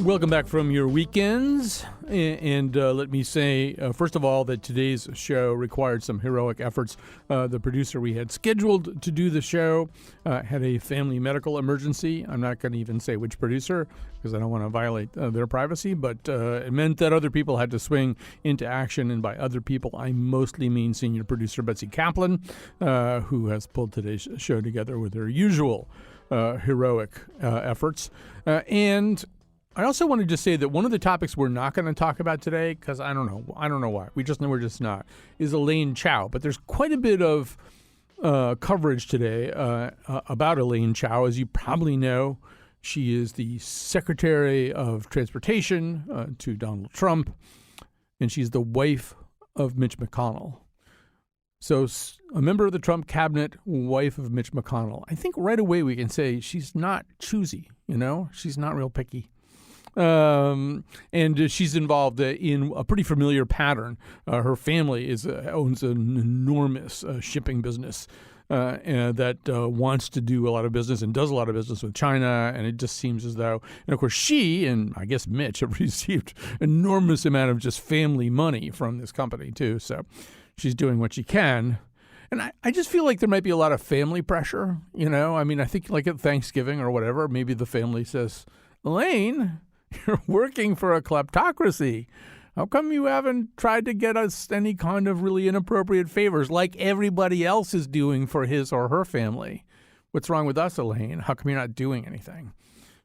Welcome back from your weekends. And let me say, first of all, that today's show required some heroic efforts. The producer we had scheduled to do the show had a family medical emergency. I'm not going to even say which producer because I don't want to violate their privacy, but it meant that other people had to swing into action. And by other people, I mostly mean senior producer Betsy Kaplan, who has pulled today's show together with her usual heroic efforts. And I also wanted to say that one of the topics we're not going to talk about today, because I don't know why, we're just not, is Elaine Chao. But there's quite a bit of coverage today about Elaine Chao. As you probably know, she is the Secretary of Transportation to Donald Trump, and she's the wife of Mitch McConnell. So a member of the Trump cabinet, wife of Mitch McConnell. I think right away we can say she's not choosy, she's not real picky. And she's involved in a pretty familiar pattern. Her family owns an enormous shipping business that wants to do a lot of business and does a lot of business with China. And it just seems as though, and of course, she and I guess Mitch have received enormous amount of just family money from this company, too. So she's doing what she can. And I just feel like there might be a lot of family pressure. I mean, I think like at Thanksgiving or whatever, maybe the family says, Elaine, you're working for a kleptocracy. How come you haven't tried to get us any kind of really inappropriate favors like everybody else is doing for his or her family? What's wrong with us, Elaine? How come you're not doing anything?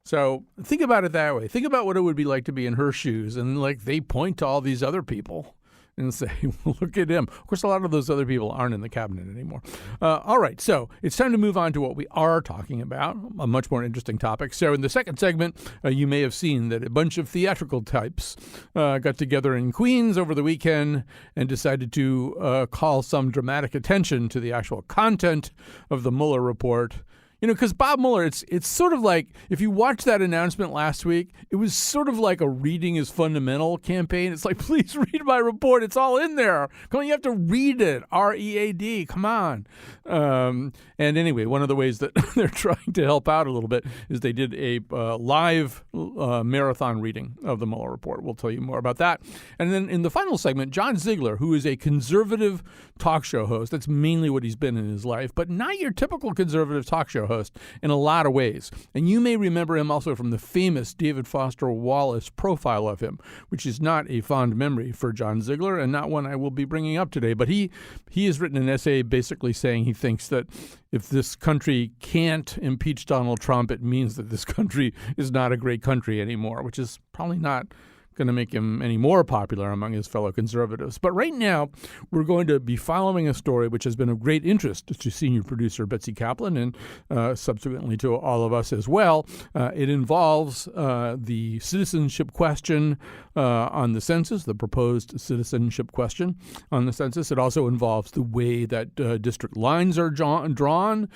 So think about it that way. Think about what it would be like to be in her shoes. And like they point to all these other people and say, well, look at him. Of course, a lot of those other people aren't in the cabinet anymore. All right, so it's time to move on to what we are talking about, a much more interesting topic. So in the second segment, you may have seen that a bunch of theatrical types got together in Queens over the weekend and decided to call some dramatic attention to the actual content of the Mueller report. Because Bob Mueller, it's sort of like, if you watched that announcement last week, it was sort of like a reading is fundamental campaign. It's like, please read my report. It's all in there. Come on, you have to read it. READ. Come on. And anyway, one of the ways that they're trying to help out a little bit is they did a live marathon reading of the Mueller report. We'll tell you more about that. And then in the final segment, John Ziegler, who is a conservative talk show host. That's mainly what he's been in his life, but not your typical conservative talk show host in a lot of ways. And you may remember him also from the famous David Foster Wallace profile of him, which is not a fond memory for John Ziegler and not one I will be bringing up today. But he has written an essay basically saying he thinks that if this country can't impeach Donald Trump, it means that this country is not a great country anymore, which is probably not going to make him any more popular among his fellow conservatives. But right now, we're going to be following a story which has been of great interest to senior producer Betsy Kaplan and subsequently to all of us as well. It involves the citizenship question on the census, the proposed citizenship question on the census. It also involves the way that district lines are drawn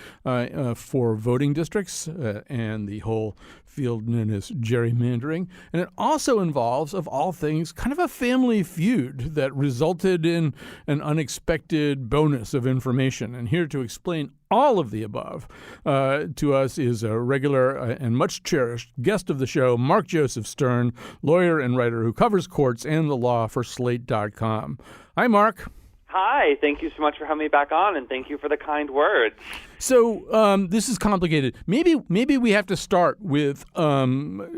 for voting districts and the whole field known as gerrymandering. And it also involves, of all things, kind of a family feud that resulted in an unexpected bonus of information. And here to explain all of the above to us is a regular and much cherished guest of the show, Mark Joseph Stern, lawyer and writer who covers courts and the law for Slate.com. Hi, Mark. Hi, thank you so much for having me back on, and thank you for the kind words. So this is complicated. Maybe we have to start with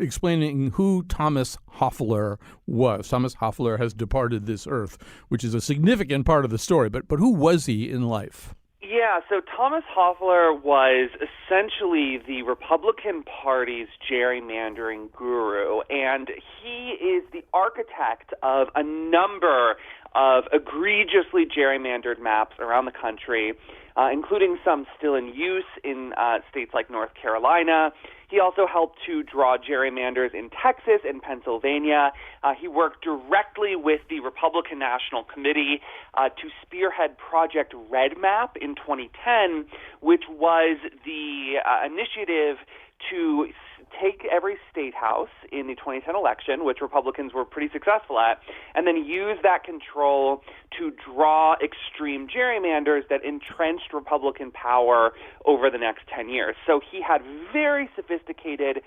explaining who Thomas Hofeller was. Thomas Hofeller has departed this earth, which is a significant part of the story. But who was he in life? Yeah, so Thomas Hofeller was essentially the Republican Party's gerrymandering guru, and he is the architect of a number of egregiously gerrymandered maps around the country, including some still in use in states like North Carolina. He also helped to draw gerrymanders in Texas and Pennsylvania. He worked directly with the Republican National Committee to spearhead Project Red Map in 2010, which was the initiative to take every state House in the 2010 election, which Republicans were pretty successful at, and then use that control to draw extreme gerrymanders that entrenched Republican power over the next 10 years. So he had very sophisticated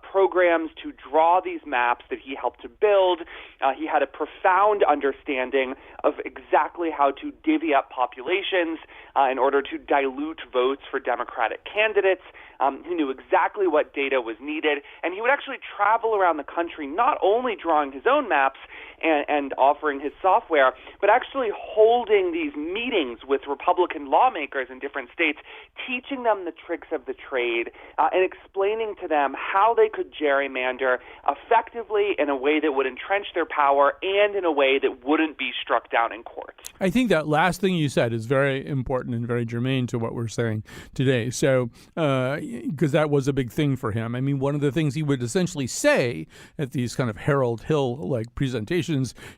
programs to draw these maps that he helped to build. He had a profound understanding of exactly how to divvy up populations in order to dilute votes for Democratic candidates. He knew exactly what data was needed, and he would actually travel around the country not only drawing his own maps and offering his software, but actually holding these meetings with Republican lawmakers in different states, teaching them the tricks of the trade and explaining to them how they could gerrymander effectively in a way that would entrench their power and in a way that wouldn't be struck down in courts. I think that last thing you said is very important and very germane to what we're saying today. So, because that was a big thing for him. I mean, one of the things he would essentially say at these kind of Harold Hill-like presentations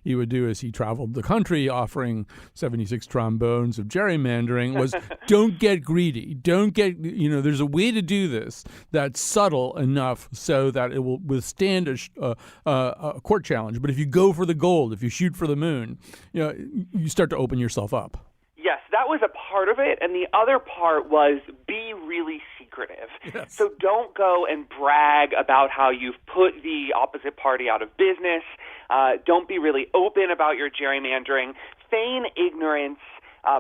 he would do as he traveled the country offering 76 trombones of gerrymandering was, don't get greedy. Don't get, there's a way to do this that's subtle enough so that it will withstand a court challenge. But if you go for the gold, if you shoot for the moon, you start to open yourself up. Yes, that was a part of it, and the other part was be really secretive. Yes. So don't go and brag about how you've put the opposite party out of business. Don't be really open about your gerrymandering. Feign ignorance.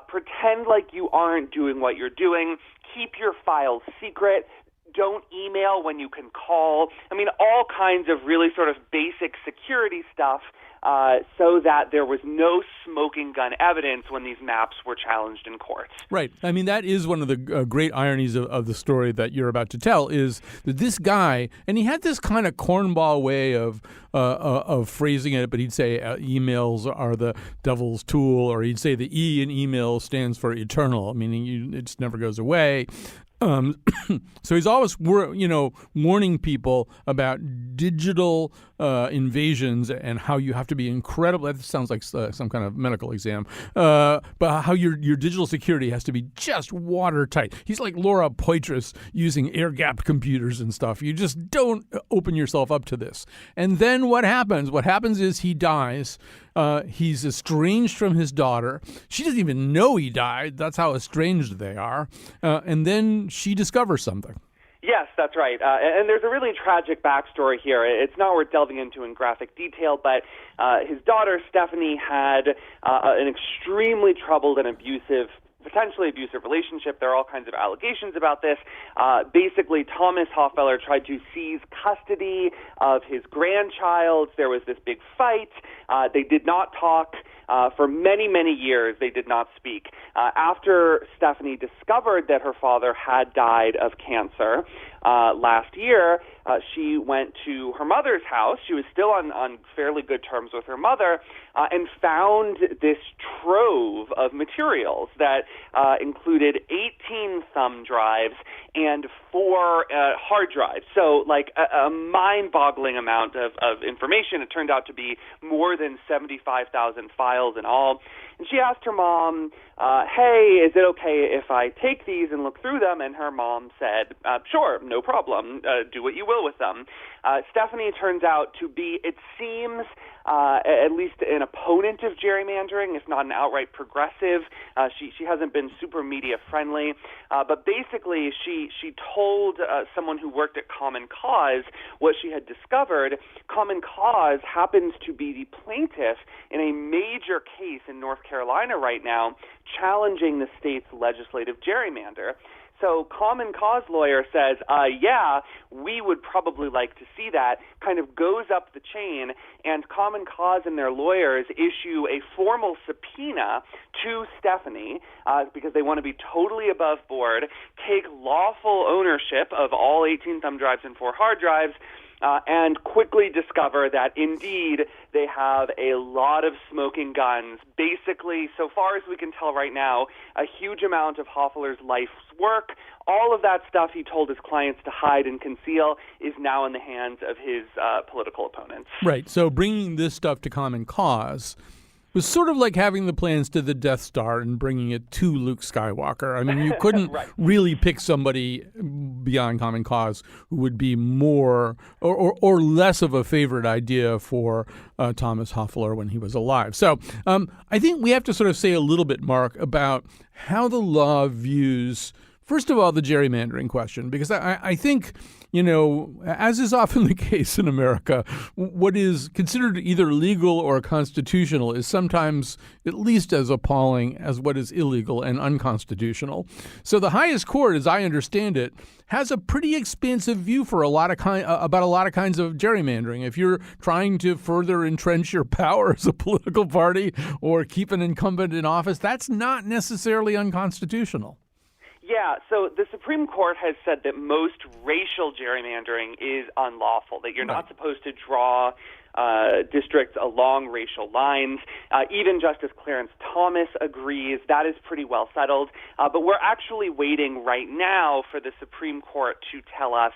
Pretend like you aren't doing what you're doing. Keep your files secret. Don't email when you can call. I mean, all kinds of really sort of basic security stuff so that there was no smoking gun evidence when these maps were challenged in courts. Right. I mean, that is one of the great ironies of the story that you're about to tell is that this guy, and he had this kind of cornball way of phrasing it, but he'd say emails are the devil's tool, or he'd say the E in email stands for eternal, meaning it just never goes away. So he's always, warning people about digital invasions and how you have to be incredible. That sounds like some kind of medical exam. But how your digital security has to be just watertight. He's like Laura Poitras using air-gapped computers and stuff. You just don't open yourself up to this. And then what happens? What happens is he dies. He's estranged from his daughter. She doesn't even know he died. That's how estranged they are. And then she discovers something. Yes, that's right. And there's a really tragic backstory here. It's not worth delving into in graphic detail, but his daughter, Stephanie, had an extremely troubled and potentially abusive relationship. There are all kinds of allegations about this. Basically, Thomas Hofeller tried to seize custody of his grandchild. There was this big fight. They did not talk. For many, many years, they did not speak. After Stephanie discovered that her father had died of cancer last year, she went to her mother's house. She was still on fairly good terms with her mother and found this trove of materials that included 18 thumb drives and 4 hard drives. So like a mind-boggling amount of information. It turned out to be more than 75,000 files in all. And she asked her mom, hey, is it okay if I take these and look through them? And her mom said, sure, no problem. Do what you will with them. Stephanie turns out to be, it seems, at least an opponent of gerrymandering, if not an outright progressive. She hasn't been super media friendly. But basically, she told someone who worked at Common Cause what she had discovered. Common Cause happens to be the plaintiff in a major case in North Carolina right now challenging the state's legislative gerrymander. So Common Cause lawyer says, yeah, we would probably like to see that, kind of goes up the chain, and Common Cause and their lawyers issue a formal subpoena to Stephanie because they want to be totally above board, take lawful ownership of all 18 thumb drives and 4 hard drives, and quickly discover that, indeed, they have a lot of smoking guns. Basically, so far as we can tell right now, a huge amount of Hofeller's life's work, all of that stuff he told his clients to hide and conceal, is now in the hands of his political opponents. Right. So bringing this stuff to Common Cause, was sort of like having the plans to the Death Star and bringing it to Luke Skywalker. I mean, you couldn't right. really pick somebody beyond common cause who would be more or less of a favorite idea for Thomas Hofeller when he was alive. So I think we have to sort of say a little bit, Mark, about how the law views, first of all, the gerrymandering question, because I think, as is often the case in America, what is considered either legal or constitutional is sometimes at least as appalling as what is illegal and unconstitutional. So the highest court, as I understand it, has a pretty expansive view for about a lot of kinds of gerrymandering. If you're trying to further entrench your power as a political party or keep an incumbent in office, that's not necessarily unconstitutional. Yeah, so the Supreme Court has said that most racial gerrymandering is unlawful, that you're not supposed to draw districts along racial lines. Even Justice Clarence Thomas agrees. That is pretty well settled. But we're actually waiting right now for the Supreme Court to tell us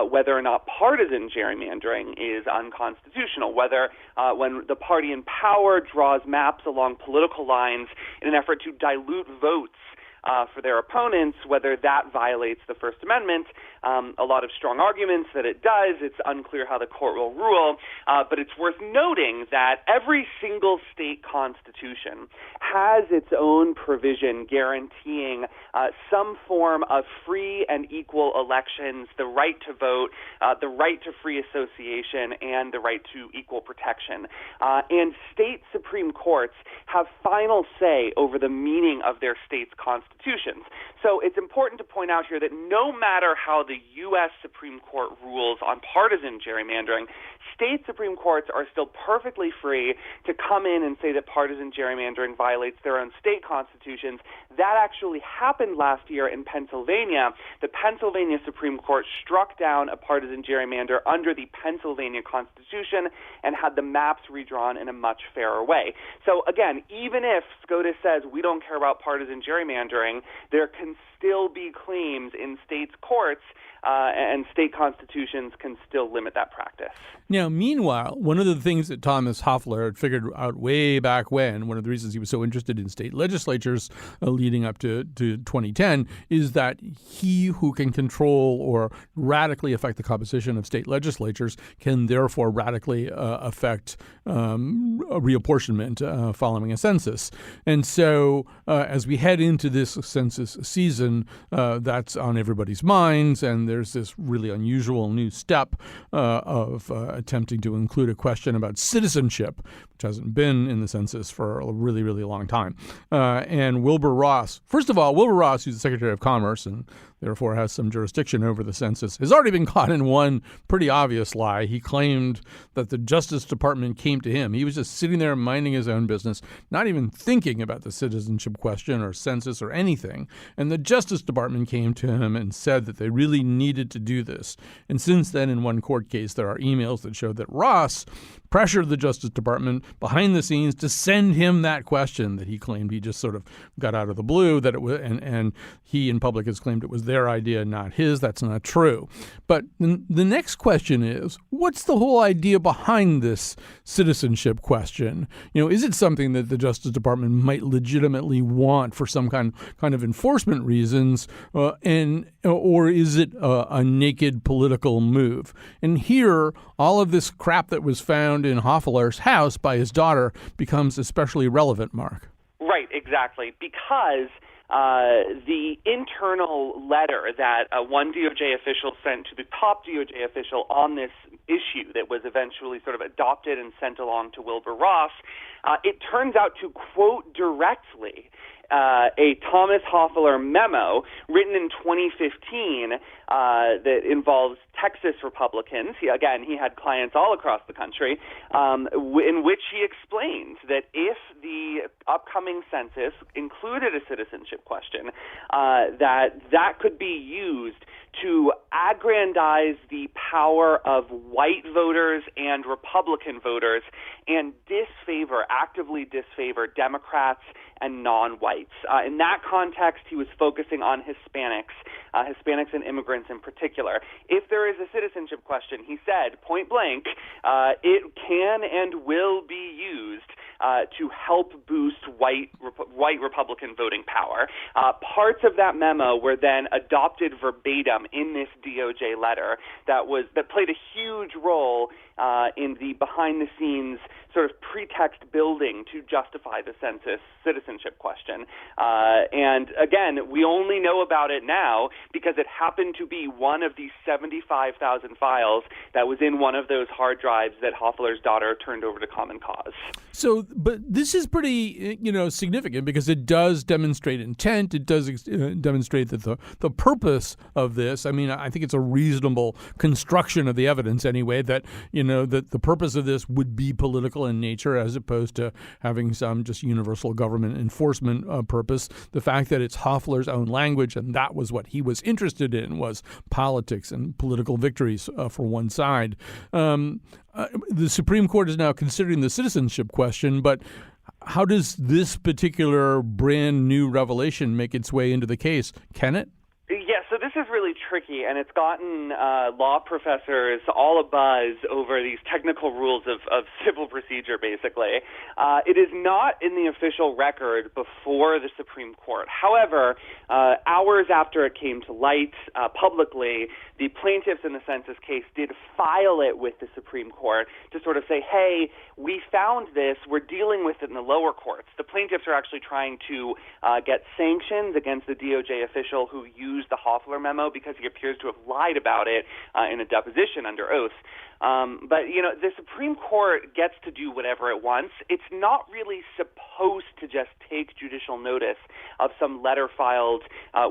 whether or not partisan gerrymandering is unconstitutional, whether when the party in power draws maps along political lines in an effort to dilute votes for their opponents, whether that violates the First Amendment. A lot of strong arguments that it does. It's unclear how the court will rule, but it's worth noting that every single state constitution has its own provision guaranteeing some form of free and equal elections, the right to vote, the right to free association, and the right to equal protection. And state Supreme Courts have final say over the meaning of their state's constitutions. So it's important to point out here that no matter how the U.S. Supreme Court rules on partisan gerrymandering, state Supreme Courts are still perfectly free to come in and say that partisan gerrymandering violates their own state constitutions. That actually happened last year in Pennsylvania. The Pennsylvania Supreme Court struck down a partisan gerrymander under the Pennsylvania Constitution and had the maps redrawn in a much fairer way. So again, even if SCOTUS says we don't care about partisan gerrymandering, there can still be claims in states' courts and state constitutions can still limit that practice. Now, meanwhile, one of the things that Thomas Hofeller had figured out way back when, one of the reasons he was so interested in state legislatures leading up to 2010, is that he who can control or radically affect the composition of state legislatures can therefore radically affect reapportionment following a census. And so as we head into this census season, that's on everybody's minds, and there's this really unusual new step of attempting to include a question about citizenship, which hasn't been in the census for a really, really long time. And Wilbur Ross, first of all, Wilbur Ross, who's the Secretary of Commerce and therefore has some jurisdiction over the census, has already been caught in one pretty obvious lie. He claimed that the Justice Department came to him. He was just sitting there minding his own business, not even thinking about the citizenship question or census or anything. And the Justice Department came to him and said that they really needed to do this. And since then, in one court case, there are emails that show that Ross pressured the Justice Department behind the scenes to send him that question that he claimed he just sort of got out of the blue, that it was, and he in public has claimed it was their idea, not his. That's not true. But the next question is, what's the whole idea behind this citizenship question? Is it something that the Justice Department might legitimately want for some kind of enforcement reasons, or is it a naked political move? And here, all of this crap that was found in Hofeller's house by his daughter becomes especially relevant, Mark. Right, exactly, because the internal letter that one DOJ official sent to the top DOJ official on this issue that was eventually sort of adopted and sent along to Wilbur Ross, it turns out to quote directly a Thomas Hofeller memo written in 2015 that involves Texas Republicans. He had clients all across the country, in which he explains that if the upcoming census included a citizenship question, that could be used to aggrandize the power of white voters and Republican voters and actively disfavor Democrats and non-whites. In that context, he was focusing on Hispanics and immigrants immigrants in particular. If there is a citizenship question, he said, point blank, it can and will be used to help boost white Republican voting power. Parts of that memo were then adopted verbatim in this DOJ letter that played a huge role in the behind-the-scenes sort of pretext building to justify the census citizenship question. And again, we only know about it now because it happened to be one of the 75,000 files that was in one of those hard drives that Hofeler's daughter turned over to Common Cause. So, but this is pretty, significant because it does demonstrate intent. It does demonstrate that the purpose of this, I think it's a reasonable construction of the evidence anyway, that, that the purpose of this would be political in nature as opposed to having some just universal government enforcement purpose. The fact that it's Hofeler's own language, and that was what he was interested in, was politics and political victories for one side. The Supreme Court is now considering the citizenship question, but how does this particular brand new revelation make its way into the case? Can it? Yeah, so this is really tricky, and it's gotten law professors all abuzz over these technical rules of civil procedure, basically. It is not in the official record before the Supreme Court. However, hours after it came to light publicly, the plaintiffs in the census case did file it with the Supreme Court to sort of say, hey, we found this, we're dealing with it in the lower courts. The plaintiffs are actually trying to get sanctions against the DOJ official who used the Hofeler memo because he appears to have lied about it in a deposition under oath. But, the Supreme Court gets to do whatever it wants. It's not really supposed to just take judicial notice of some letter filed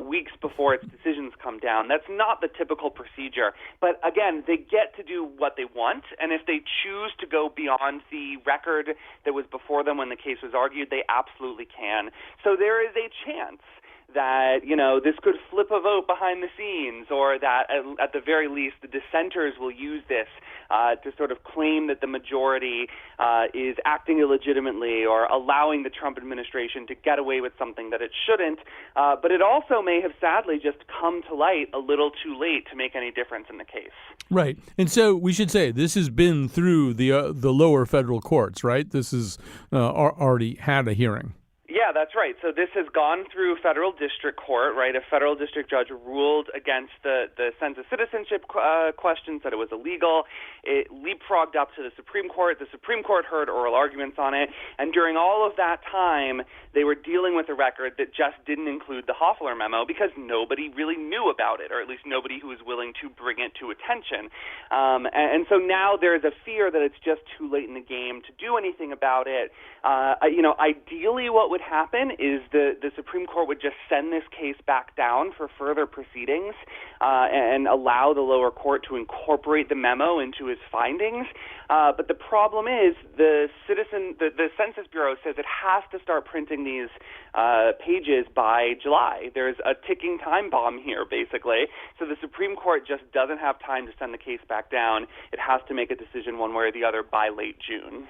weeks before its decisions come down. That's not the typical procedure. But, again, they get to do what they want, and if they choose to go beyond the record that was before them when the case was argued, they absolutely can. So there is a chance that, this could flip a vote behind the scenes, or that at the very least the dissenters will use this to sort of claim that the majority is acting illegitimately or allowing the Trump administration to get away with something that it shouldn't. But it also may have sadly just come to light a little too late to make any difference in the case. Right. And so we should say this has been through the lower federal courts, right? This has already had a hearing. Yeah, that's right. So this has gone through federal district court, right? A federal district judge ruled against the census citizenship question, said it was illegal. It leapfrogged up to the Supreme Court. The Supreme Court heard oral arguments on it. And during all of that time, they were dealing with a record that just didn't include the Hofeler memo because nobody really knew about it, or at least nobody who was willing to bring it to attention. And so now there's a fear that it's just too late in the game to do anything about it. Ideally what would happen is the Supreme Court would just send this case back down for further proceedings and allow the lower court to incorporate the memo into its findings. But the problem is the Census Bureau says it has to start printing these pages by July. There's a ticking time bomb here, basically. So the Supreme Court just doesn't have time to send the case back down. It has to make a decision one way or the other by late June.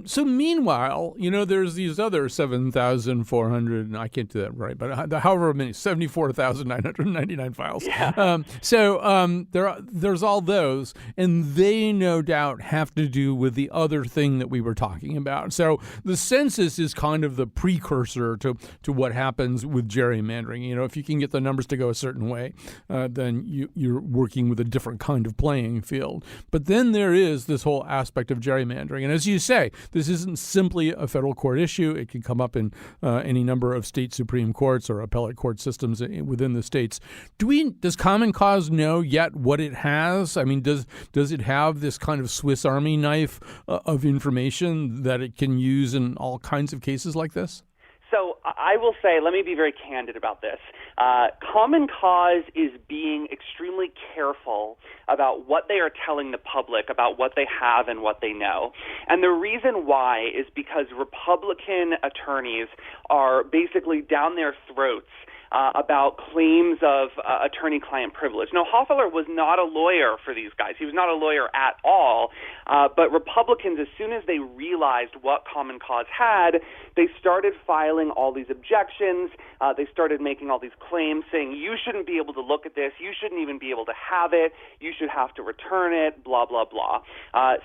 So meanwhile, there's these other 7,400, and I can't do that right, but however many, 74,999 files. Yeah. There's all those, and they no doubt have to do with the other thing that we were talking about. So the census is kind of the precursor to what happens with gerrymandering. If you can get the numbers to go a certain way, then you're working with a different kind of playing field. But then there is this whole aspect of gerrymandering, and as you say, this isn't simply a federal court issue. It can come up in any number of state Supreme Courts or appellate court systems within the states. Does Common Cause know yet what it has? Does it have this kind of Swiss Army knife of information that it can use in all kinds of cases like this? So I will say, let me be very candid about this. Common Cause is being extremely careful about what they are telling the public about what they have and what they know. And the reason why is because Republican attorneys are basically down their throats about claims of attorney-client privilege. Now, Hofeller was not a lawyer for these guys. He was not a lawyer at all, but Republicans, as soon as they realized what Common Cause had, they started filing all these objections. They started making all these claims saying, you shouldn't be able to look at this, you shouldn't even be able to have it, you should have to return it, blah, blah, blah.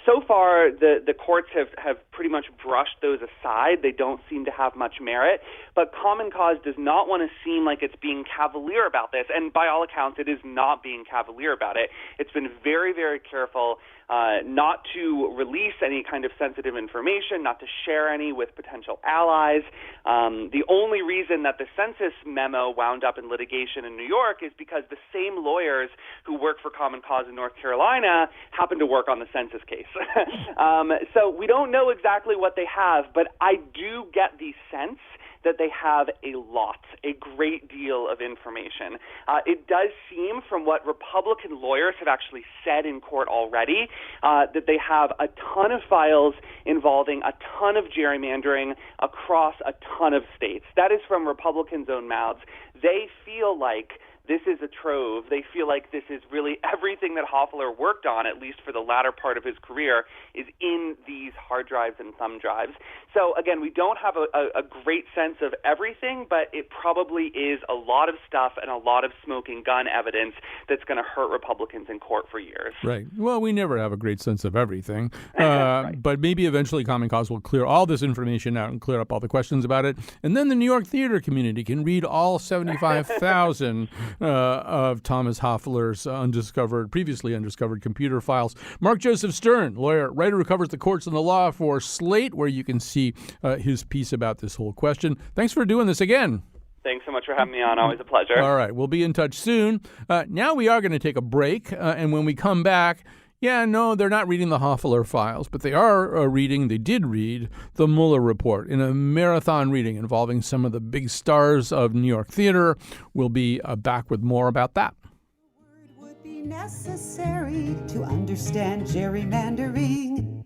So far, the courts have pretty much brushed those aside. They don't seem to have much merit, but Common Cause does not want to seem like it's being cavalier about this, and by all accounts, it is not being cavalier about it. It's been very, very careful not to release any kind of sensitive information, not to share any with potential allies. The only reason that the census memo wound up in litigation in New York is because the same lawyers who work for Common Cause in North Carolina happen to work on the census case. So we don't know exactly what they have, but I do get the sense that they have a great deal of information. It does seem, from what Republican lawyers have actually said in court already, that they have a ton of files involving a ton of gerrymandering across a ton of states. That is from Republicans' own mouths. They feel like this is a trove. They feel like this is really everything that Hofeller worked on, at least for the latter part of his career, is in these hard drives and thumb drives. So, again, we don't have a great sense of everything, but it probably is a lot of stuff and a lot of smoking gun evidence that's going to hurt Republicans in court for years. Right. Well, we never have a great sense of everything. Right. But maybe eventually Common Cause will clear all this information out and clear up all the questions about it. And then the New York theater community can read all 75,000 of Thomas Hofeller's previously undiscovered computer files. Mark Joseph Stern, lawyer, writer who covers the courts and the law for Slate, where you can see his piece about this whole question. Thanks for doing this again. Thanks so much for having me on. Always a pleasure. All right. We'll be in touch soon. Now we are going to take a break. And when we come back, they're not reading the Hofeller files, but they did read the Mueller report in a marathon reading involving some of the big stars of New York theater. We'll be back with more about that. Word would be necessary to understand gerrymandering.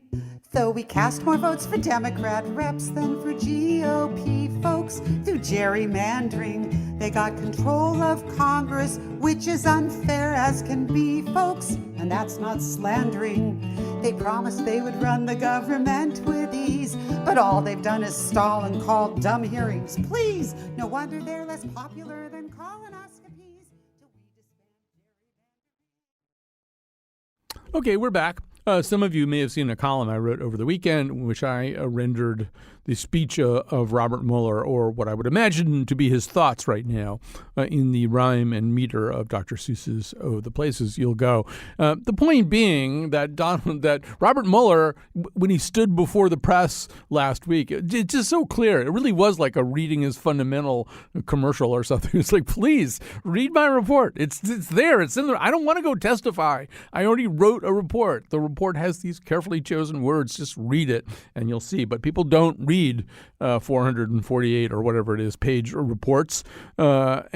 Though we cast more votes for Democrat reps than for GOP folks through gerrymandering, they got control of Congress, which is unfair as can be, folks, and that's not slandering. They promised they would run the government with ease, but all they've done is stall and call dumb hearings. Please, no wonder they're less popular than colonoscopies. Okay, we're back. Some of you may have seen a column I wrote over the weekend in which I rendered the speech of Robert Mueller, or what I would imagine to be his thoughts right now, in the rhyme and meter of Dr. Seuss's "Oh, the Places You'll Go." The point being that Robert Mueller, when he stood before the press last week, it's just so clear. It really was like a reading his fundamental commercial or something. It's like, please read my report. It's there. It's in there. I don't want to go testify. I already wrote a report. The report has these carefully chosen words. Just read it and you'll see. But people don't read 448 or whatever it is page reports. But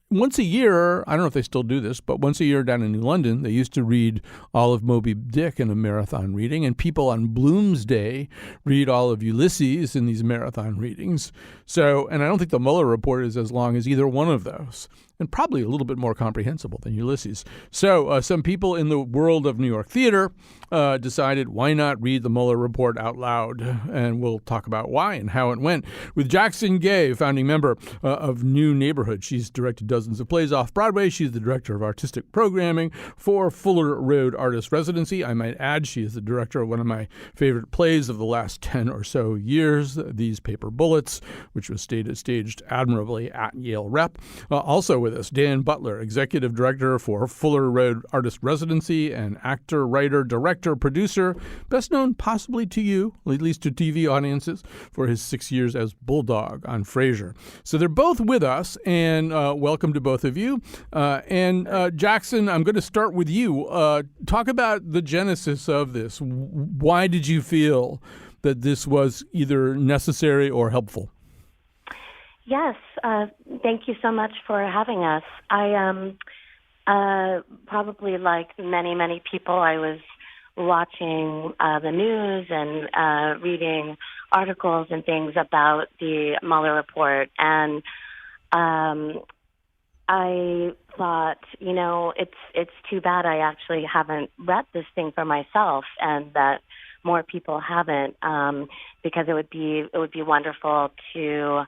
once a year, I don't know if they still do this, but once a year down in New London, they used to read all of Moby Dick in a marathon reading, and people on Bloomsday read all of Ulysses in these marathon readings. So, and I don't think the Mueller report is as long as either one of those, and probably a little bit more comprehensible than Ulysses. So some people in the world of New York theater decided, why not read the Mueller report out loud? And we'll talk about why and how it went with Jackson Gay, founding member of New Neighborhood. She's directed dozens of plays off Broadway. She's the director of artistic programming for Fuller Road Artist Residency. I might add, she is the director of one of my favorite plays of the last 10 or so years, These Paper Bullets, which was staged admirably at Yale Rep. Also with us, Dan Butler, executive director for Fuller Road Artist Residency, and actor, writer, director, producer, best known possibly to you, at least to TV audiences, for his 6 years as Bulldog on Frasier. So they're both with us, and welcome to both of you. Jackson, I'm going to start with you. Talk about the genesis of this. Why did you feel that this was either necessary or helpful? Yes, thank you so much for having us. I probably like many people, I was watching the news and reading articles and things about the Mueller report, and I thought, it's too bad I actually haven't read this thing for myself, and that more people haven't, because it would be wonderful to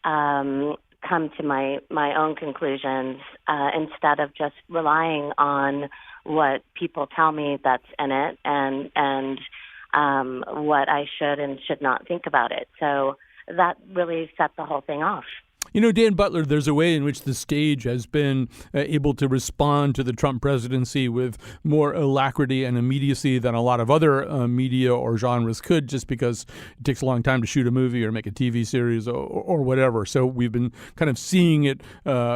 come to my own conclusions instead of just relying on what people tell me that's in it and what I should and should not think about it. So that really set the whole thing off. Dan Butler, there's a way in which the stage has been able to respond to the Trump presidency with more alacrity and immediacy than a lot of other media or genres could, just because it takes a long time to shoot a movie or make a TV series or whatever. So we've been kind of seeing it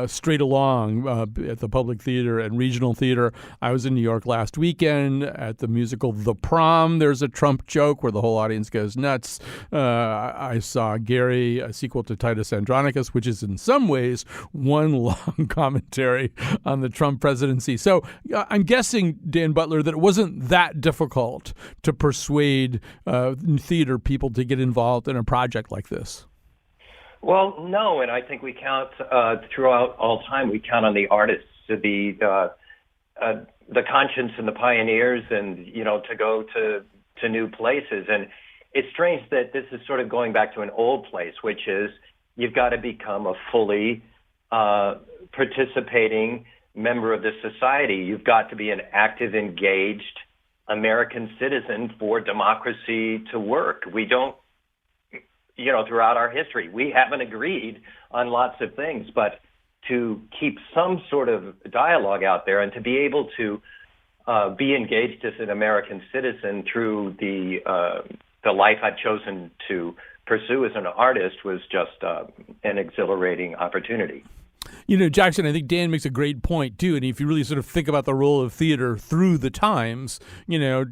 straight along at the Public Theater and Regional Theater. I was in New York last weekend at the musical The Prom. There's a Trump joke where the whole audience goes nuts. I saw Gary, a sequel to Titus Andronicus, which is in some ways one long commentary on the Trump presidency. So I'm guessing, Dan Butler, that it wasn't that difficult to persuade theater people to get involved in a project like this. Well, no, and I think we count throughout all time, we count on the artists to be the conscience and the pioneers, and, to go to new places. And it's strange that this is sort of going back to an old place, which is you've got to become a fully participating member of the society. You've got to be an active, engaged American citizen for democracy to work. We don't, throughout our history, we haven't agreed on lots of things, but to keep some sort of dialogue out there and to be able to be engaged as an American citizen through the life I've chosen to pursue as an artist was just an exhilarating opportunity. Jackson, I think Dan makes a great point, too. And if you really sort of think about the role of theater through the times,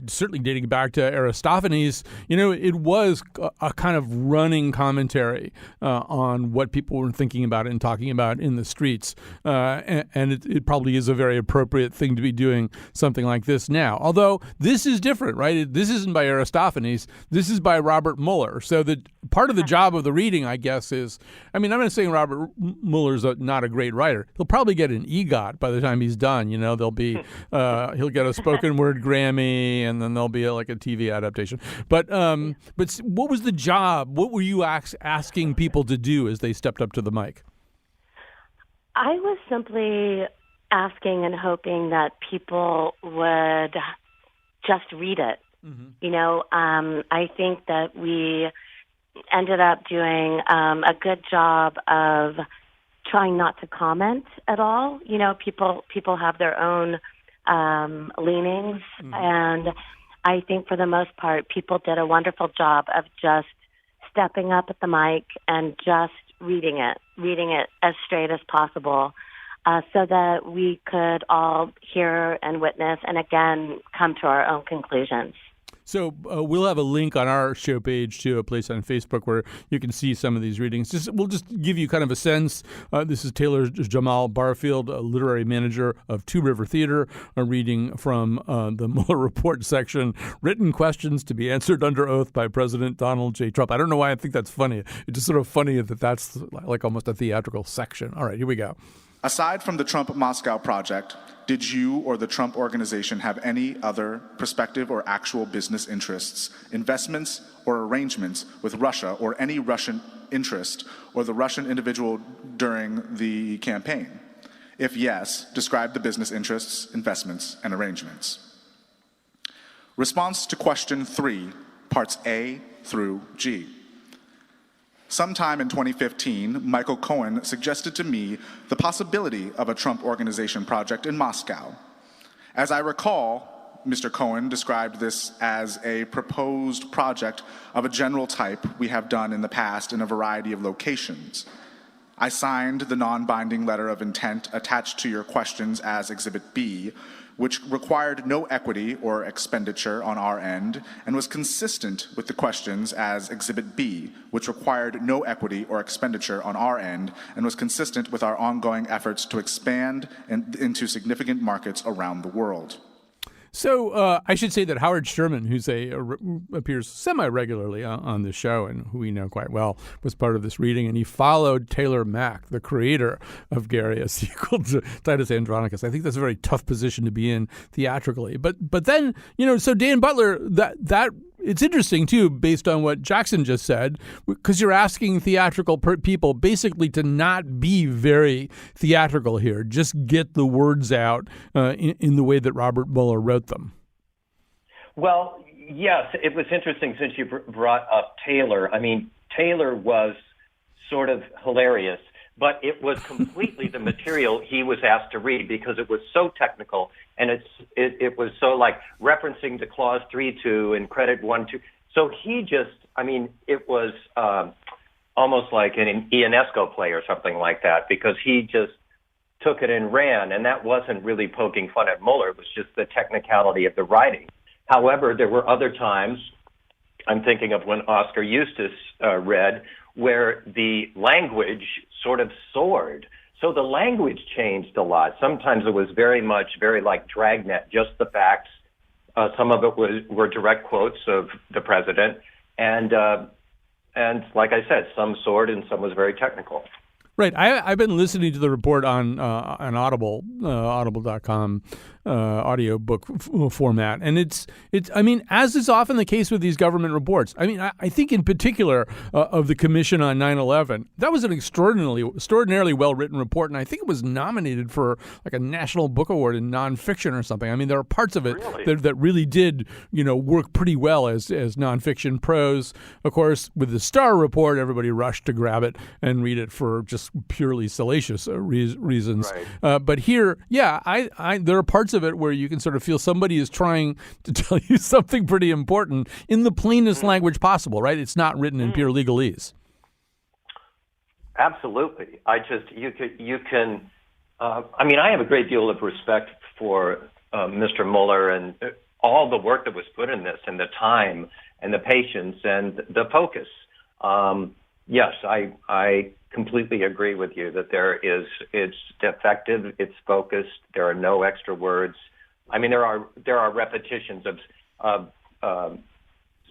certainly dating back to Aristophanes, it was a kind of running commentary on what people were thinking about and talking about in the streets. And it probably is a very appropriate thing to be doing something like this now. Although this is different, right? This isn't by Aristophanes. This is by Robert Mueller. So the part of the job of the reading, I guess, is, I'm not saying Robert Mueller's not a great writer. He'll probably get an EGOT by the time he's done. There'll be he'll get a spoken word Grammy, and then there'll be like a TV adaptation. But what was the job? What were you asking people to do as they stepped up to the mic? I was simply asking and hoping that people would just read it. Mm-hmm. I think that we ended up doing a good job of trying not to comment at all. People have their own leanings, mm-hmm. and I think for the most part, people did a wonderful job of just stepping up at the mic and just reading it as straight as possible, so that we could all hear and witness and again come to our own conclusions. So we'll have a link on our show page to a place on Facebook where you can see some of these readings. We'll just give you kind of a sense. This is Taylor Jamal Barfield, a literary manager of Two River Theater, reading from the Mueller Report section, written questions to be answered under oath by President Donald J. Trump. I don't know why I think that's funny. It's just sort of funny that that's like almost a theatrical section. All right, here we go. Aside from the Trump Moscow project, did you or the Trump organization have any other prospective or actual business interests, investments, or arrangements with Russia or any Russian interest or the Russian individual during the campaign? If yes, describe the business interests, investments, and arrangements. Response to question 3, parts A through G. Sometime in 2015, Michael Cohen suggested to me the possibility of a Trump Organization project in Moscow. As I recall, Mr. Cohen described this as a proposed project of a general type we have done in the past in a variety of locations. I signed the non-binding letter of intent attached to your questions as Exhibit B, which required no equity or expenditure on our end and was consistent with the questions as Exhibit B, which required no equity or expenditure on our end and was consistent with our ongoing efforts to expand into significant markets around the world. So I should say that Howard Sherman, who appears semi-regularly on the show and who we know quite well, was part of this reading, and he followed Taylor Mack, the creator of Gary, a sequel to Titus Andronicus. I think that's a very tough position to be in theatrically. But then, so Dan Butler, that it's interesting, too, based on what Jackson just said, because you're asking theatrical people basically to not be very theatrical here. Just get the words out in the way that Robert Mueller wrote them. Well, yes, it was interesting since you brought up Taylor. I mean, Taylor was sort of hilarious, but it was completely the material he was asked to read because it was so technical, and it was so like referencing to clause 3.2 and credit 1.2. So he just, it was almost like an Ionesco play or something like that, because he just took it and ran, and that wasn't really poking fun at Mueller. It was just the technicality of the writing. However, there were other times, I'm thinking of when Oscar Eustis read, where the language sort of soared. So the language changed a lot. Sometimes it was very like Dragnet, just the facts. Some of it were direct quotes of the president. And like I said, some soared and some was very technical. Right. I've been listening to the report on Audible, audible.com audiobook format. And it's as is often the case with these government reports. I think in particular of the Commission on 9/11, that was an extraordinarily well-written report. And I think it was nominated for like a National Book Award in nonfiction or something. There are parts of it that really did, work pretty well as nonfiction. Prose, of course, with the Starr report, everybody rushed to grab it and read it for just purely salacious reasons. Right. But here, there are parts of it where you can sort of feel somebody is trying to tell you something pretty important in the plainest language possible, right? It's not written in pure legalese. Absolutely. I have a great deal of respect for Mr. Mueller and all the work that was put in this, and the time and the patience and the focus. Yes, I completely agree with you that it's effective, it's focused, there are no extra words. There are repetitions of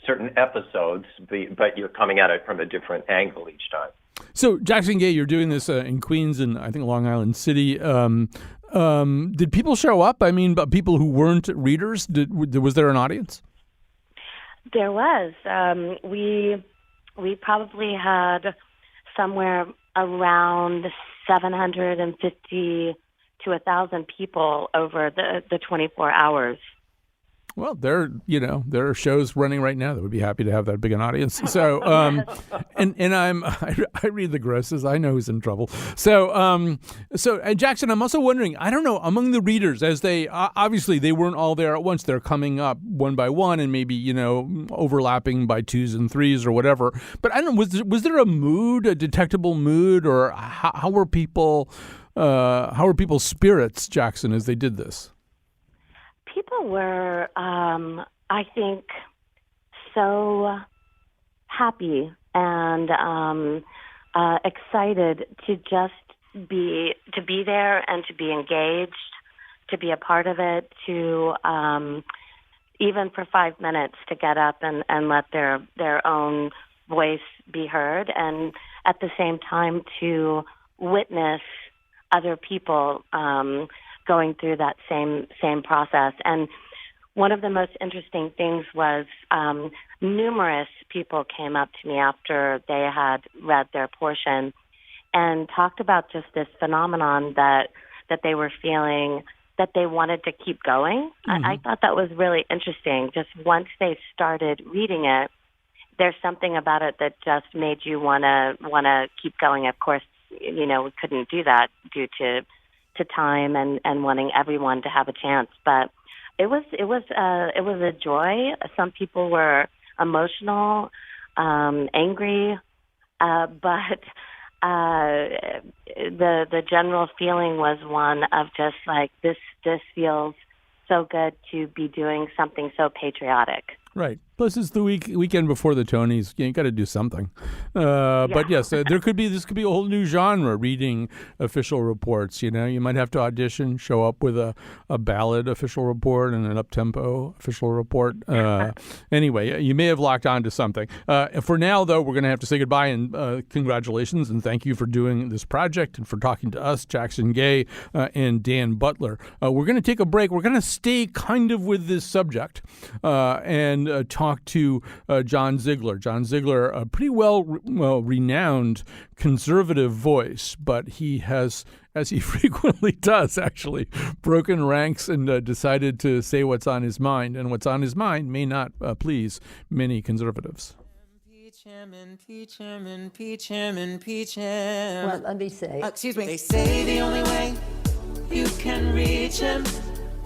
certain episodes, but you're coming at it from a different angle each time. So, Jackson Gay, you're doing this in Queens and I think Long Island City. Did people show up? But people who weren't readers, was there an audience? There was. We probably had somewhere around 750 to 1,000 people over the 24 hours. Well, there are shows running right now that would be happy to have that big an audience. So, and I read the grosses. I know who's in trouble. So Jackson, I'm also wondering, I don't know, among the readers, as they obviously they weren't all there at once. They're coming up one by one and maybe overlapping by twos and threes or whatever. But I don't know, was there a detectable mood, or how were people's spirits, Jackson, as they did this? People were, I think, so happy and excited to just be there and to be engaged, to be a part of it, to even for 5 minutes to get up and let their own voice be heard, and at the same time to witness other people going through that same process. And one of the most interesting things was numerous people came up to me after they had read their portion and talked about just this phenomenon that they were feeling, that they wanted to keep going. Mm-hmm. I thought that was really interesting. Just once they started reading it, there's something about it that just made you want to keep going. Of course, we couldn't do that due to time and wanting everyone to have a chance, but it was a joy. Some people were emotional, angry, but the general feeling was one of just like this feels so good to be doing something so patriotic. Right. Plus, it's the weekend before the Tonys. You got to do something. But yes, this could be a whole new genre, reading official reports. You might have to audition, show up with a ballad official report and an up-tempo official report. Anyway, you may have locked on to something. For now, though, we're going to have to say goodbye and congratulations and thank you for doing this project and for talking to us, Jackson Gay and Dan Butler. We're going to take a break. We're going to stay kind of with this subject and talk to John Ziegler. John Ziegler, a pretty well renowned conservative voice, but he has, as he frequently does, actually broken ranks and decided to say what's on his mind. And what's on his mind may not please many conservatives. Impeach him, impeach him, impeach him, impeach him. Well, let me say. Excuse me. They say the only way you can reach him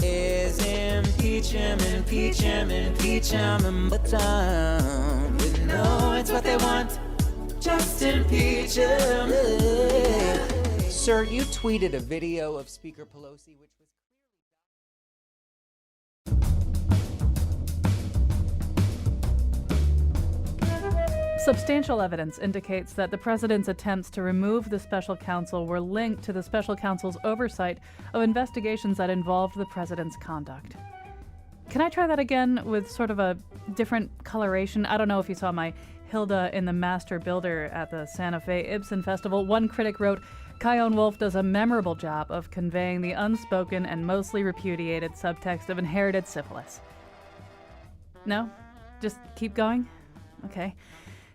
is impeach him, impeach him, impeach him. But you know it's what they want. Just impeach him. Sir, you tweeted a video of Speaker Pelosi, which was Substantial evidence indicates that the president's attempts to remove the special counsel were linked to the special counsel's oversight of investigations that involved the president's conduct. Can I try that again with sort of a different coloration? I don't know if you saw my Hilda in the Master Builder at the Santa Fe Ibsen Festival. One critic wrote, Chion Wolf does a memorable job of conveying the unspoken and mostly repudiated subtext of inherited syphilis. No? Just keep going? Okay.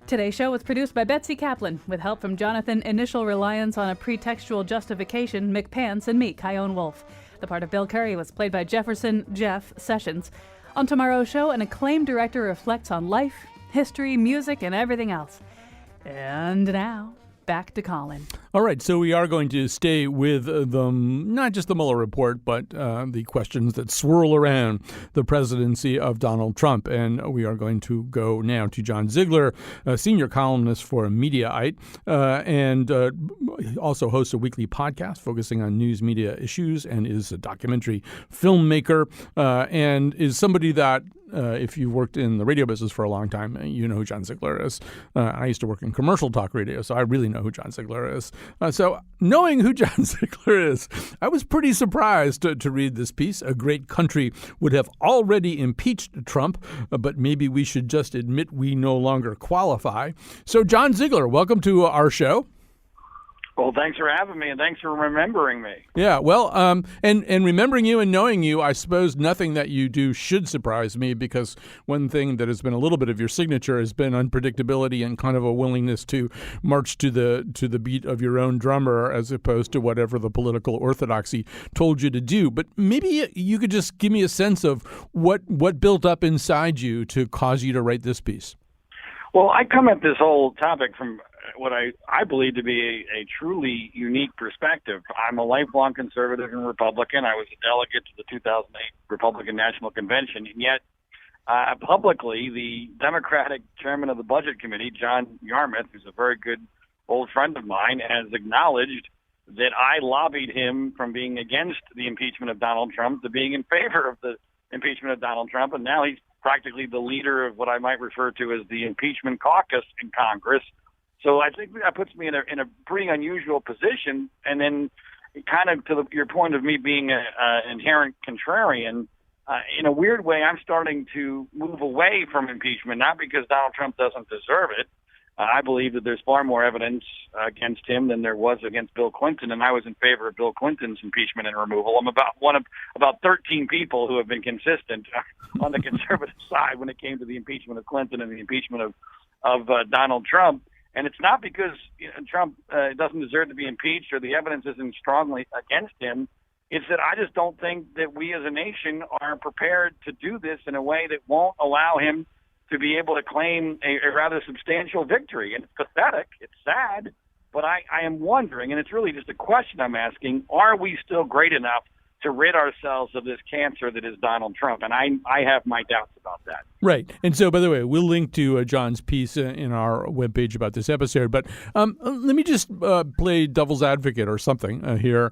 Today's show was produced by Betsy Kaplan, with help from Jonathan, initial reliance on a pretextual justification, McPants, and me, Chion Wolf. The part of Bill Curry was played by Jefferson Jeff Sessions. On tomorrow's show, an acclaimed director reflects on life, history, music, and everything else. And now, back to Colin. All right, so we are going to stay with not just the Mueller report, but the questions that swirl around the presidency of Donald Trump. And we are going to go now to John Ziegler, a senior columnist for Mediaite, and also hosts a weekly podcast focusing on news media issues, and is a documentary filmmaker, and is somebody that if you've worked in the radio business for a long time, you know who John Ziegler is. I used to work in commercial talk radio, so I really know who John Ziegler is. So knowing who John Ziegler is, I was pretty surprised to read this piece. A great country would have already impeached Trump, but maybe we should just admit we no longer qualify. So John Ziegler, welcome to our show. Well, thanks for having me, and thanks for remembering me. Yeah, well, and remembering you and knowing you, I suppose nothing that you do should surprise me, because one thing that has been a little bit of your signature has been unpredictability and kind of a willingness to march to the beat of your own drummer, as opposed to whatever the political orthodoxy told you to do. But maybe you could just give me a sense of what built up inside you to cause you to write this piece. Well, I come at this whole topic from what I believe to be a truly unique perspective. I'm a lifelong conservative and Republican. I was a delegate to the 2008 Republican National Convention, and yet publicly, the Democratic chairman of the Budget Committee, John Yarmuth, who's a very good old friend of mine, has acknowledged that I lobbied him from being against the impeachment of Donald Trump to being in favor of the impeachment of Donald Trump, and now he's practically the leader of what I might refer to as the impeachment caucus in Congress. So I think that puts me in a pretty unusual position. And then kind of to your point of me being an inherent contrarian, in a weird way, I'm starting to move away from impeachment, not because Donald Trump doesn't deserve it. I believe that there's far more evidence against him than there was against Bill Clinton, and I was in favor of Bill Clinton's impeachment and removal. I'm one of about 13 people who have been consistent on the conservative side when it came to the impeachment of Clinton and the impeachment of Donald Trump. And it's not because Trump doesn't deserve to be impeached or the evidence isn't strongly against him. It's that I just don't think that we as a nation are prepared to do this in a way that won't allow him to be able to claim a rather substantial victory. And it's pathetic. It's sad. But I am wondering, and it's really just a question I'm asking, are we still great enough to rid ourselves of this cancer that is Donald Trump? And I have my doubts about that. Right. And so, by the way, we'll link to John's piece in our webpage about this episode. But let me just play devil's advocate or something here.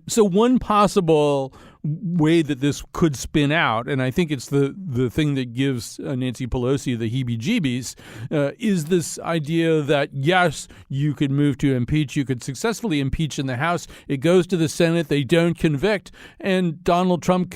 So one possible way that this could spin out, and I think it's the thing that gives Nancy Pelosi the heebie-jeebies, is this idea that, yes, you could move to impeach, you could successfully impeach in the House, it goes to the Senate, they don't convict, and Donald Trump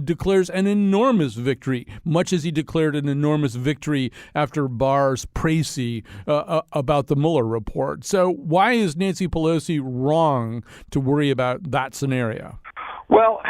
declares an enormous victory, much as he declared an enormous victory after Barr's précis about the Mueller report. So why is Nancy Pelosi wrong to worry about that scenario? Well,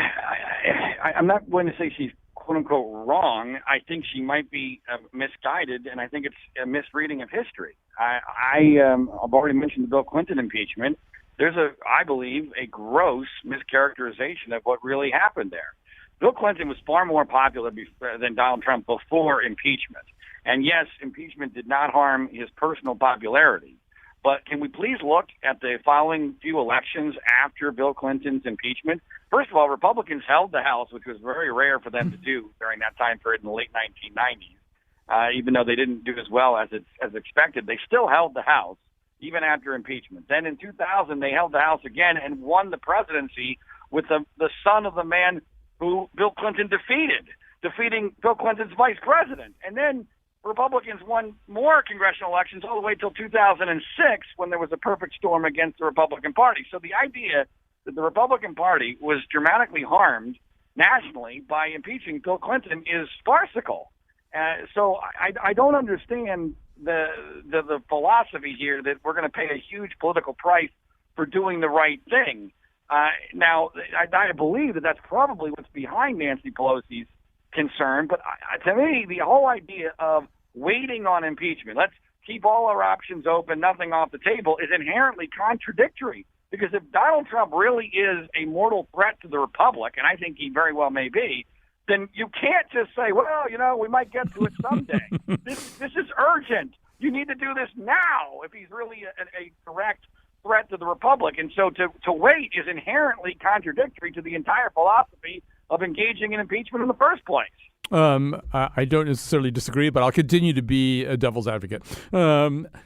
I'm not going to say she's quote-unquote wrong. I think she might be misguided, and I think it's a misreading of history. I've already mentioned the Bill Clinton impeachment. There's I believe, a gross mischaracterization of what really happened there. Bill Clinton was far more popular than Donald Trump before impeachment. And yes, impeachment did not harm his personal popularity. But can we please look at the following few elections after Bill Clinton's impeachment? First of all, Republicans held the House, which was very rare for them to do during that time period in the late 1990s. Even though they didn't do as well as expected, they still held the House, even after impeachment. Then in 2000, they held the House again and won the presidency with the son of the man who Bill Clinton defeating Bill Clinton's vice president. And then Republicans won more congressional elections all the way till 2006 when there was a perfect storm against the Republican Party. So the idea that the Republican Party was dramatically harmed nationally by impeaching Bill Clinton is farcical. So I don't understand the philosophy here that we're going to pay a huge political price for doing the right thing. Now, I believe that that's probably what's behind Nancy Pelosi's concern, but to me, the whole idea of waiting on impeachment, let's keep all our options open, nothing off the table, is inherently contradictory. Because if Donald Trump really is a mortal threat to the Republic, and I think he very well may be, then you can't just say, well, we might get to it someday. This is urgent. You need to do this now if he's really a direct threat to the Republic. And so to wait is inherently contradictory to the entire philosophy of engaging in impeachment in the first place. I don't necessarily disagree, but I'll continue to be a devil's advocate.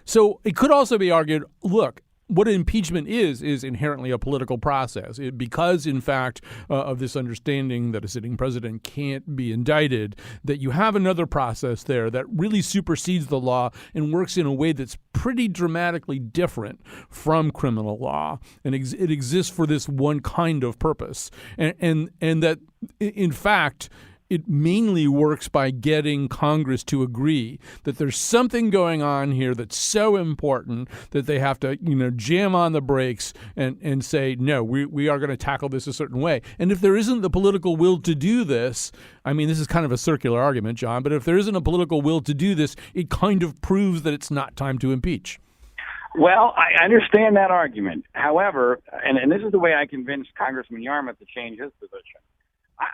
So it could also be argued, look, what impeachment is inherently a political process. Because, in fact, of this understanding that a sitting president can't be indicted, that you have another process there that really supersedes the law and works in a way that's pretty dramatically different from criminal law. And it exists for this one kind of purpose. And that, in fact, it mainly works by getting Congress to agree that there's something going on here that's so important that they have to, jam on the brakes and say, no, we are going to tackle this a certain way. And if there isn't the political will to do this, I mean, this is kind of a circular argument, John, but if there isn't a political will to do this, it kind of proves that it's not time to impeach. Well, I understand that argument. However, and this is the way I convinced Congressman Yarmouth to change his position.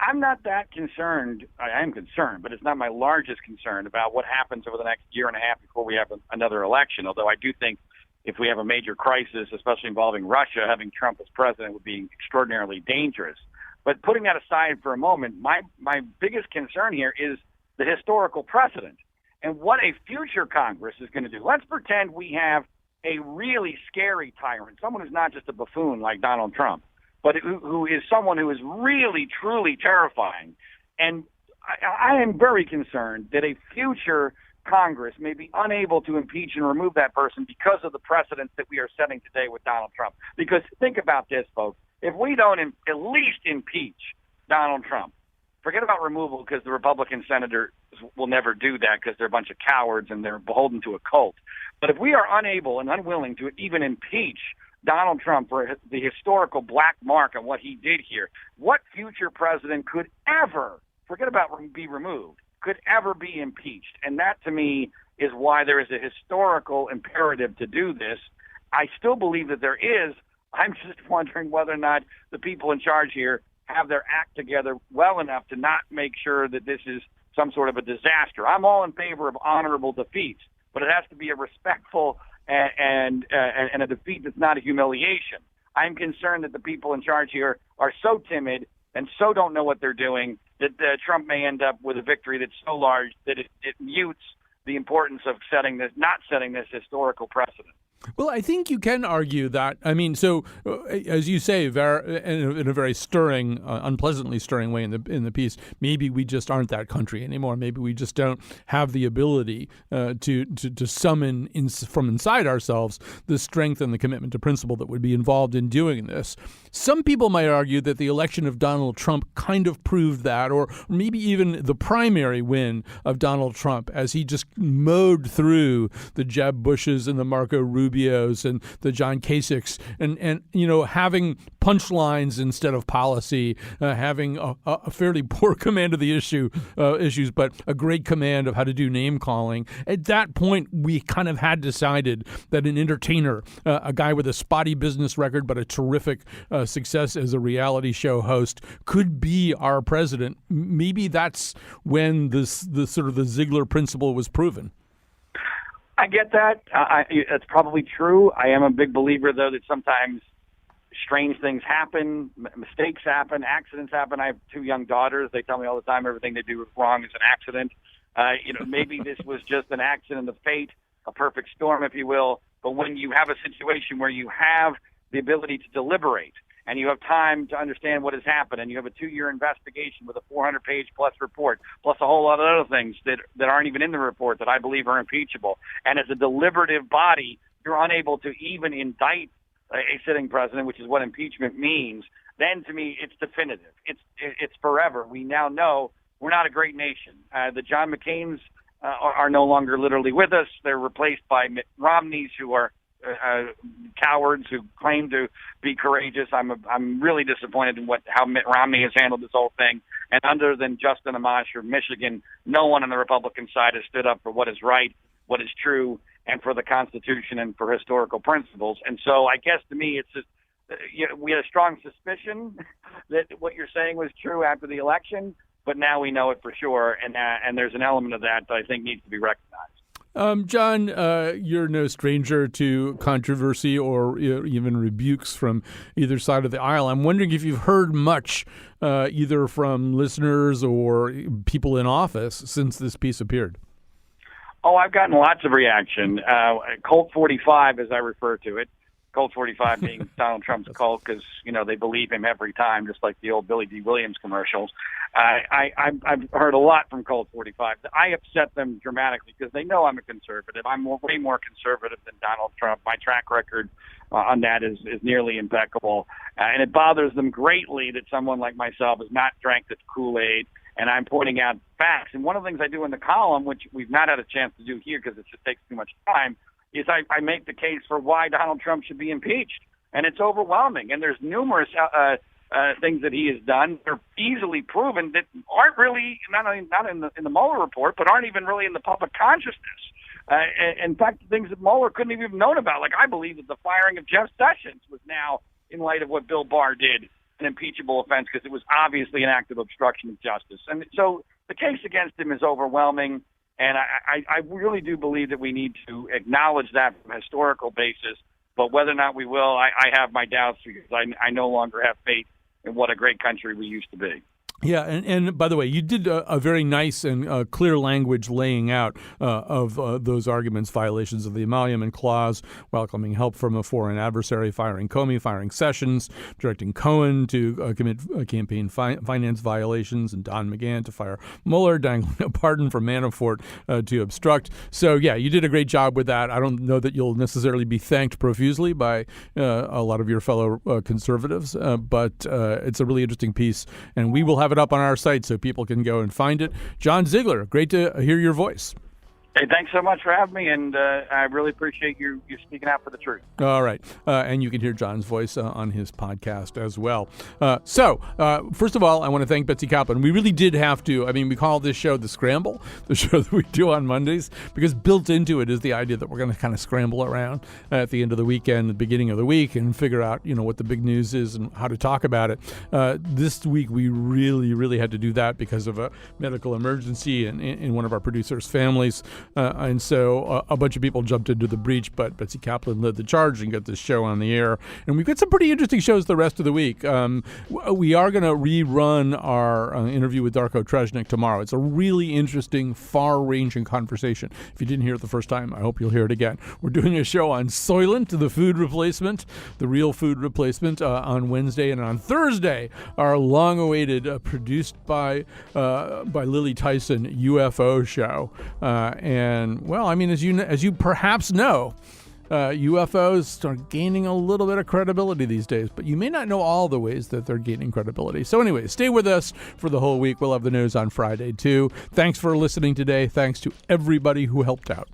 I'm not that concerned. I am concerned, but it's not my largest concern about what happens over the next year and a half before we have another election, although I do think if we have a major crisis, especially involving Russia, having Trump as president would be extraordinarily dangerous. But putting that aside for a moment, my biggest concern here is the historical precedent and what a future Congress is going to do. Let's pretend we have a really scary tyrant, someone who's not just a buffoon like Donald Trump, but who is someone who is really, truly terrifying. And I am very concerned that a future Congress may be unable to impeach and remove that person because of the precedents that we are setting today with Donald Trump. Because think about this, folks. If we don't at least impeach Donald Trump, forget about removal because the Republican senators will never do that because they're a bunch of cowards and they're beholden to a cult. But if we are unable and unwilling to even impeach Donald Trump for the historical black mark on what he did here, what future president could ever, forget about be removed, could ever be impeached? And that, to me, is why there is a historical imperative to do this. I still believe that there is. I'm just wondering whether or not the people in charge here have their act together well enough to not make sure that this is some sort of a disaster. I'm all in favor of honorable defeats, but it has to be a respectful and a defeat that's not a humiliation. I'm concerned that the people in charge here are so timid and so don't know what they're doing that Trump may end up with a victory that's so large that it mutes the importance of not setting this historical precedent. Well, I think you can argue that. I mean, so as you say, in a very stirring, unpleasantly stirring way in the piece, maybe we just aren't that country anymore. Maybe we just don't have the ability to summon from inside ourselves the strength and the commitment to principle that would be involved in doing this. Some people might argue that the election of Donald Trump kind of proved that, or maybe even the primary win of Donald Trump as he just mowed through the Jeb Bushes and the Marco Rubios and the John Kasichs and having punchlines instead of policy, having a fairly poor command of the issues, but a great command of how to do name calling. At that point, we kind of had decided that an entertainer, a guy with a spotty business record but a terrific success as a reality show host, could be our president. Maybe that's when the sort of the Ziegler principle was proven. I get that. That's probably true. I am a big believer, though, that sometimes strange things happen, mistakes happen, accidents happen. I have 2 young daughters. They tell me all the time everything they do wrong is an accident. Maybe this was just an accident of fate, a perfect storm, if you will. But when you have a situation where you have the ability to deliberate and you have time to understand what has happened, and you have a 2-year investigation with a 400-page plus report, plus a whole lot of other things that aren't even in the report that I believe are impeachable. And as a deliberative body, you're unable to even indict a sitting president, which is what impeachment means. Then, to me, it's definitive. It's forever. We now know we're not a great nation. The John McCains are no longer literally with us. They're replaced by Mitt Romneys, who are cowards who claim to be courageous. I'm really disappointed in how Mitt Romney has handled this whole thing. And other than Justin Amash from Michigan, no one on the Republican side has stood up for what is right, what is true, and for the Constitution and for historical principles. And so I guess to me it's just, we had a strong suspicion that what you're saying was true after the election, but now we know it for sure. And there's an element of that I think needs to be recognized. John, you're no stranger to controversy or even rebukes from either side of the aisle. I'm wondering if you've heard much either from listeners or people in office since this piece appeared. Oh, I've gotten lots of reaction. Colt 45, as I refer to it. Colt 45 being Donald Trump's cult because, they believe him every time, just like the old Billy D. Williams commercials. I've heard a lot from Colt 45. I upset them dramatically because they know I'm a conservative. I'm way more conservative than Donald Trump. My track record on that is nearly impeccable. And it bothers them greatly that someone like myself has not drank the Kool-Aid, and I'm pointing out facts. And one of the things I do in the column, which we've not had a chance to do here because it just takes too much time, is I make the case for why Donald Trump should be impeached. And it's overwhelming. And there's numerous things that he has done that are easily proven that aren't really, not in the Mueller report, but aren't even really in the public consciousness. In fact, things that Mueller couldn't have even known about. Like I believe that the firing of Jeff Sessions was now, in light of what Bill Barr did, an impeachable offense because it was obviously an act of obstruction of justice. And so the case against him is overwhelming. And I really do believe that we need to acknowledge that from a historical basis. But whether or not we will, I have my doubts because I no longer have faith in what a great country we used to be. Yeah, and by the way, you did a very nice and clear language laying out of those arguments, violations of the emolument clause, welcoming help from a foreign adversary, firing Comey, firing Sessions, directing Cohen to commit campaign finance violations, and Don McGahn to fire Mueller, dangling a pardon for Manafort to obstruct. So, yeah, you did a great job with that. I don't know that you'll necessarily be thanked profusely by a lot of your fellow conservatives, but it's a really interesting piece, and we will have it up on our site so people can go and find it. John Ziegler, great to hear your voice. Hey, thanks so much for having me, and I really appreciate you speaking out for the truth. All right. And you can hear John's voice on his podcast as well. So, first of all, I want to thank Betsy Kaplan. We really did have to, we call this show The Scramble, the show that we do on Mondays, because built into it is the idea that we're going to kind of scramble around at the end of the weekend, the beginning of the week, and figure out, what the big news is and how to talk about it. This week, we really, really had to do that because of a medical emergency in one of our producers' families. And so a bunch of people jumped into the breach, but Betsy Kaplan led the charge and got this show on the air. And we've got some pretty interesting shows the rest of the week. We are going to rerun our interview with Darko Tresnik tomorrow. It's a really interesting, far-ranging conversation. If you didn't hear it the first time, I hope you'll hear it again. We're doing a show on Soylent, the food replacement, the real food replacement, on Wednesday. And on Thursday, our long-awaited, produced by Lily Tyson, UFO show. And, well, I mean, as you perhaps know, UFOs are gaining a little bit of credibility these days, but you may not know all the ways that they're gaining credibility. So anyway, stay with us for the whole week. We'll have the news on Friday, too. Thanks for listening today. Thanks to everybody who helped out.